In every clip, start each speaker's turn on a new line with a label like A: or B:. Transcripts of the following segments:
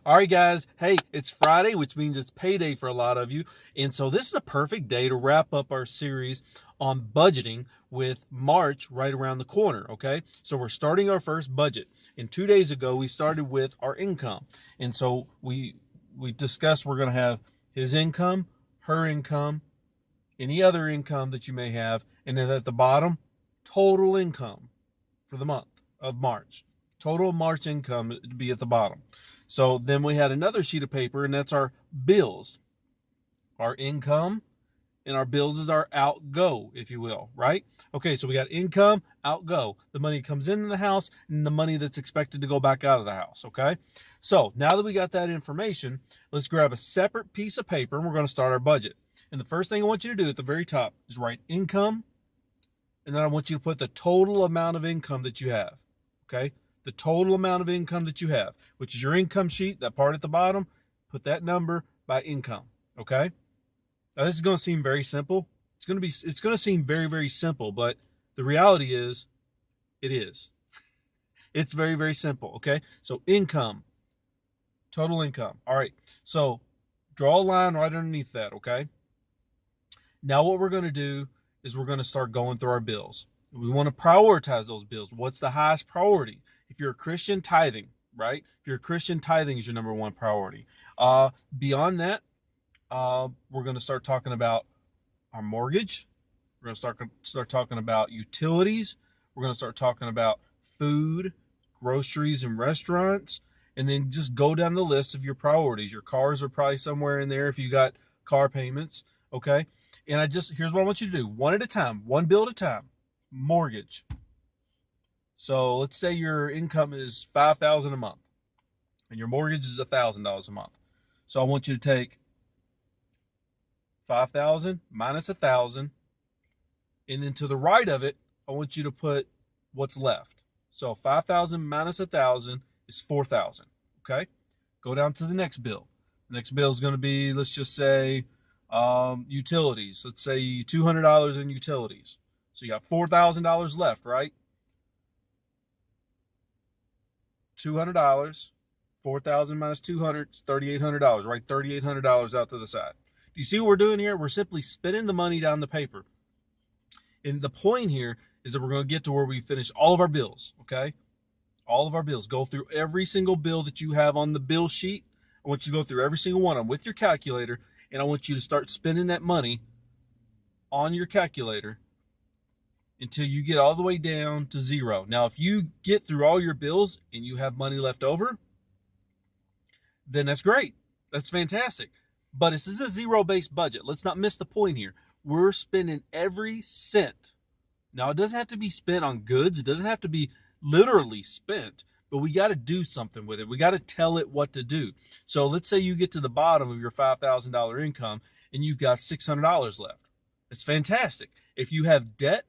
A: All right, guys. Hey, it's Friday, which means it's payday for a lot of you. And so this is a perfect day to wrap up our series on budgeting with March right around the corner. Okay. So we're starting our first budget. And 2 days ago, we started with our income. And so we discussed we're going to have his income, her income, any other income that you may have. And then at the bottom, total income for the month of March. Total March income to be at the bottom. So then we had another sheet of paper, and that's our bills. Our income and our bills is our outgo, if you will, right? Okay, so we got income, outgo. The money comes into the house and the money that's expected to go back out of the house, okay? So now that we got that information, let's grab a separate piece of paper and we're going to start our budget. And the first thing I want you to do at the very top is write income, and then I want you to put the total amount of income that you have, okay? The total amount of income that you have, which is your income sheet, that part at the bottom. Put that number by income, okay? Now this is going to seem very simple. It's going to seem very, very simple, but the reality is it is. It's very, very simple, okay? So income, total income. All right. So draw a line right underneath that, okay? Now what we're going to do is we're going to start going through our bills. We want to prioritize those bills. What's the highest priority? If you're a Christian, tithing, right? If you're a Christian, tithing is your number one priority. Beyond that, we're going to start talking about our mortgage. We're going to start talking about utilities. We're going to start talking about food, groceries, and restaurants. And then just go down the list of your priorities. Your cars are probably somewhere in there if you got car payments, okay? And here's what I want you to do. One at a time, one bill at a time. Mortgage. So let's say your income is $5,000 a month and your mortgage is $1,000 a month. So I want you to take 5,000 minus 1,000, and then to the right of it, I want you to put what's left. So 5,000 minus 1,000 is 4,000. Okay. Go down to the next bill. The next bill is going to be, let's just say, utilities. Let's say $200 in utilities. So you got $4,000 left, right? $200, 4,000 minus 200 is $3,800, right? $3,800 out to the side. Do you see what we're doing here? We're simply spinning the money down the paper. And the point here is that we're going to get to where we finish all of our bills, okay? All of our bills. Go through every single bill that you have on the bill sheet. I want you to go through every single one of them with your calculator, and I want you to start spending that money on your calculator until you get all the way down to zero. Now, if you get through all your bills and you have money left over, then that's great. That's fantastic. But this is a zero-based budget. Let's not miss the point here. We're spending every cent. Now, it doesn't have to be spent on goods. It doesn't have to be literally spent, but we got to do something with it. We got to tell it what to do. So let's say you get to the bottom of your $5,000 income and you've got $600 left. It's fantastic. If you have debt,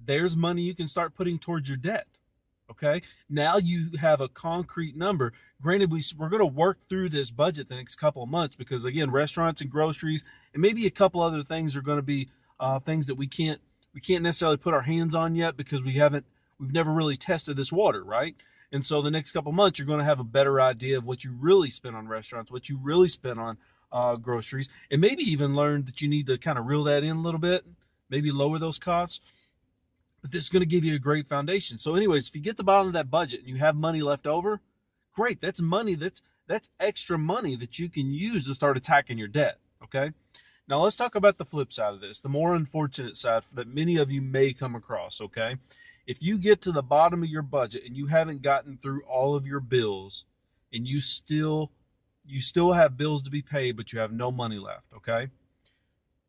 A: there's money you can start putting towards your debt. Okay. Now you have a concrete number. Granted, we're going to work through this budget the next couple of months because, again, restaurants and groceries and maybe a couple other things are going to be things that we can't necessarily put our hands on yet because we've never really tested this water, right? And so the next couple of months, you're going to have a better idea of what you really spend on restaurants, what you really spend on groceries, and maybe even learn that you need to kind of reel that in a little bit, maybe lower those costs. But this is going to give you a great foundation. So anyways, if you get the bottom of that budget and you have money left over, great. That's money. That's extra money that you can use to start attacking your debt. Okay. Now let's talk about the flip side of this, the more unfortunate side that many of you may come across. Okay. If you get to the bottom of your budget and you haven't gotten through all of your bills and you still have bills to be paid, but you have no money left. Okay.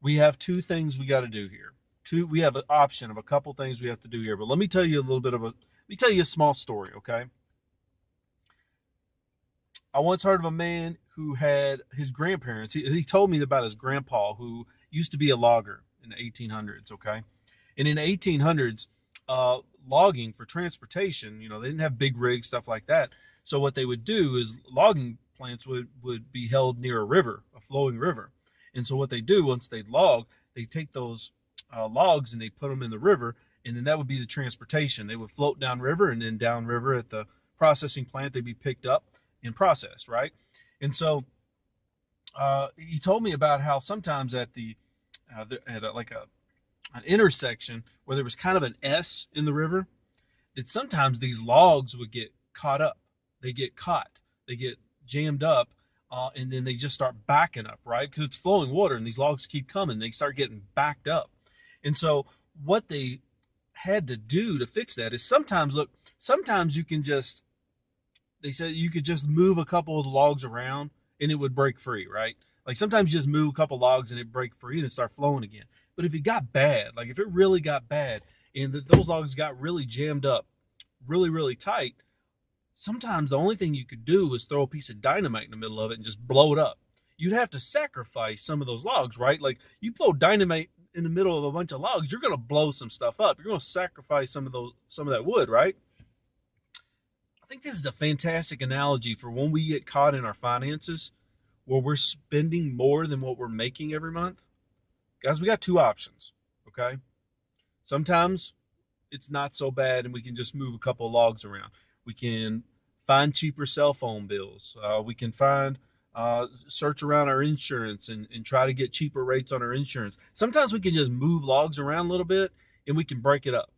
A: We have two things we got to do here. We have an option of a couple things we have to do here, but let me tell you a small story, okay? I once heard of a man who had his grandparents. He told me about his grandpa who used to be a logger in the 1800s, okay? And in the 1800s, logging for transportation, they didn't have big rigs, stuff like that. So what they would do is logging plants would be held near a river, a flowing river. And so what they do once they log, they take those logs and they put them in the river, and then that would be the transportation. They would float downriver, and then downriver at the processing plant they'd be picked up, and processed, right? And so he told me about how sometimes at like an intersection where there was kind of an S in the river, that sometimes these logs would get caught up. They get caught. They get jammed up, and then they just start backing up, right? Because it's flowing water, and these logs keep coming. They start getting backed up. And so what they had to do to fix that is sometimes, look, sometimes you can just, they said you could just move a couple of the logs around and it would break free, right? Like sometimes you just move a couple logs and it break free and it start flowing again. But if it got bad, like if it really got bad and those logs got really jammed up, really, really tight, sometimes the only thing you could do was throw a piece of dynamite in the middle of it and just blow it up. You'd have to sacrifice some of those logs, right? Like you throw dynamite in the middle of a bunch of logs, you're going to blow some stuff up. You're going to sacrifice some of that wood, right? I think this is a fantastic analogy for when we get caught in our finances where we're spending more than what we're making every month. Guys, we got two options, okay? Sometimes it's not so bad and we can just move a couple of logs around. We can find cheaper cell phone bills. We can search around our insurance and try to get cheaper rates on our insurance. Sometimes we can just move logs around a little bit and we can break it up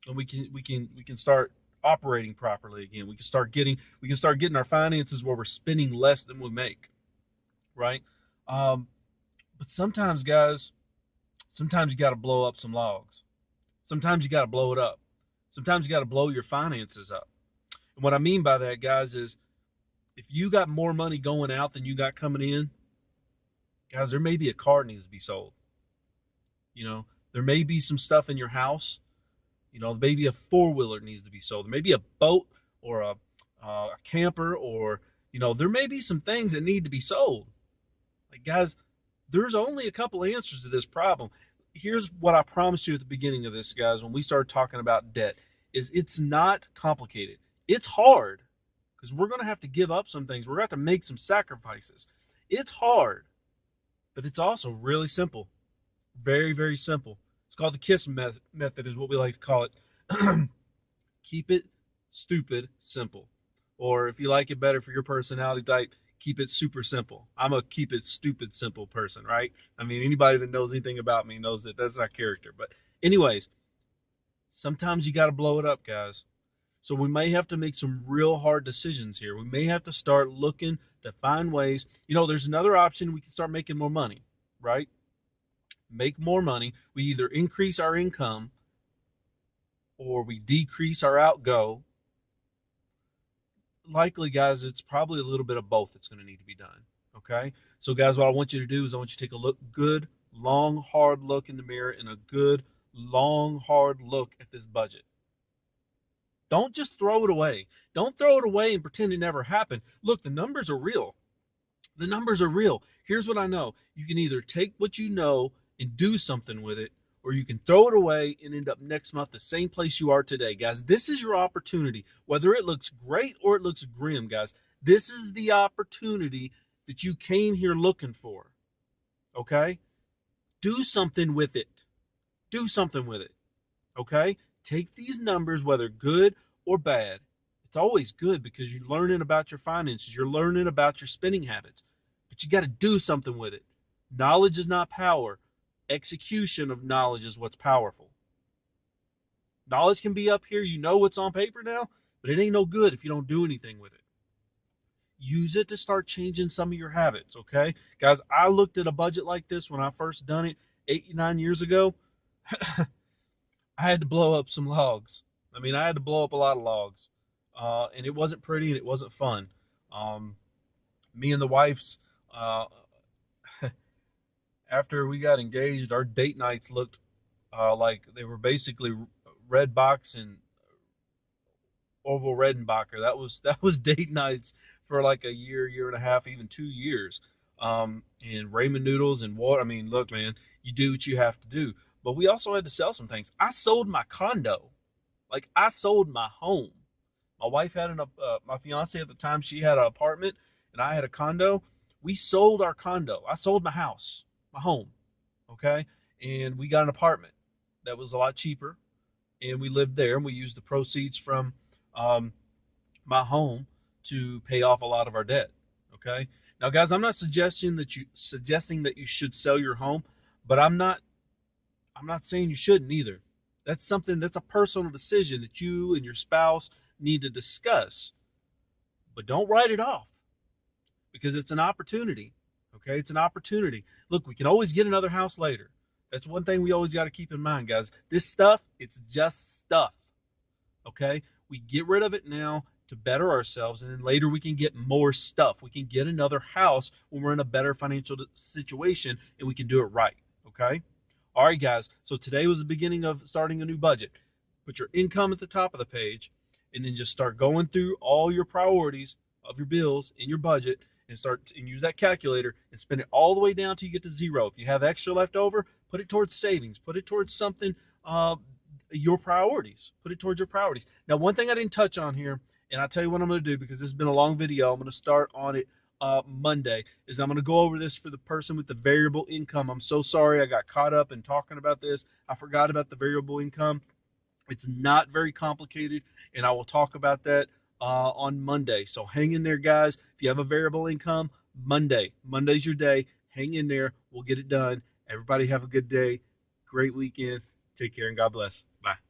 A: and we can start operating properly again. We can start getting our finances where we're spending less than we make, right? Um, but sometimes, guys, sometimes you got to blow up some logs. Sometimes you got to blow it up. Sometimes you got to blow your finances up. And what I mean by that, guys, is if you got more money going out than you got coming in, guys, there may be a car that needs to be sold. You know, there may be some stuff in your house. You know, maybe a four-wheeler needs to be sold. There may be a boat or a camper, or, you know, there may be some things that need to be sold. Like, guys, there's only a couple answers to this problem. Here's what I promised you at the beginning of this, guys, when we started talking about debt, is it's not complicated. It's hard because we're going to have to give up some things. We're going to have to make some sacrifices. It's hard, but it's also really simple. Very, very simple. It's called the KISS method is what we like to call it. Keep it stupid simple. Or if you like it better for your personality type, keep it super simple. I'm a keep it stupid simple person, right? I mean, anybody that knows anything about me knows that that's my character. But anyways, sometimes you got to blow it up, guys. So we may have to make some real hard decisions here. We may have to start looking to find ways. You know, there's another option. We can start making more money, right? Make more money. We either increase our income or we decrease our outgo. Likely, guys, it's probably a little bit of both that's going to need to be done. Okay? So, guys, what I want you to do is I want you to take a good, long, hard look in the mirror and a good, long, hard look at this budget. Don't just throw it away. Don't throw it away and pretend it never happened. Look, the numbers are real. The numbers are real. Here's what I know. You can either take what you know and do something with it, or you can throw it away and end up next month the same place you are today. Guys, this is your opportunity. Whether it looks great or it looks grim, guys, this is the opportunity that you came here looking for. Okay? Do something with it. Do something with it. Okay? Take these numbers, whether good or bad. It's always good because you're learning about your finances. You're learning about your spending habits. But you got to do something with it. Knowledge is not power. Execution of knowledge is what's powerful. Knowledge can be up here. You know what's on paper now, but it ain't no good if you don't do anything with it. Use it to start changing some of your habits, okay? Guys, I looked at a budget like this when I first done it 8, 9 years ago. I had to blow up some logs. I mean, I had to blow up a lot of logs. And it wasn't pretty and it wasn't fun. Um, Me and the wife's, uh, after we got engaged, our date nights looked like they were basically Redbox and Orville Redenbacher. That was date nights for like a year, year and a half, even 2 years. And ramen noodles and water. I mean, look, man, you do what you have to do. But we also had to sell some things. I sold my condo. Like I sold my home. My wife had my fiance at the time. She had an apartment, and I had a condo. We sold our condo. I sold my house, my home. Okay, and we got an apartment that was a lot cheaper, and we lived there. And we used the proceeds from um, my home to pay off a lot of our debt. Okay. Now, guys, I'm not suggesting that you should sell your home, but I'm not saying you shouldn't either. That's a personal decision that you and your spouse need to discuss. But don't write it off because it's an opportunity. Okay, it's an opportunity. Look, we can always get another house later. That's one thing we always got to keep in mind, guys. This stuff, it's just stuff. Okay, we get rid of it now to better ourselves, and then later we can get more stuff. We can get another house when we're in a better financial situation, and we can do it right. Okay. All right, guys. So today was the beginning of starting a new budget. Put your income at the top of the page, and then just start going through all your priorities of your bills in your budget, and start and use that calculator and spend it all the way down till you get to zero. If you have extra left over, put it towards savings. Put it towards something. Your priorities. Put it towards your priorities. Now, one thing I didn't touch on here, and I'll tell you what I'm going to do because this has been a long video. I'm going to start on it Monday, is I'm going to go over this for the person with the variable income. I'm so sorry I got caught up in talking about this. I forgot about the variable income. It's not very complicated, and I will talk about that on Monday. So hang in there, guys. If you have a variable income, Monday's your day. Hang in there. We'll get it done. Everybody have a good day. Great weekend. Take care, and God bless. Bye.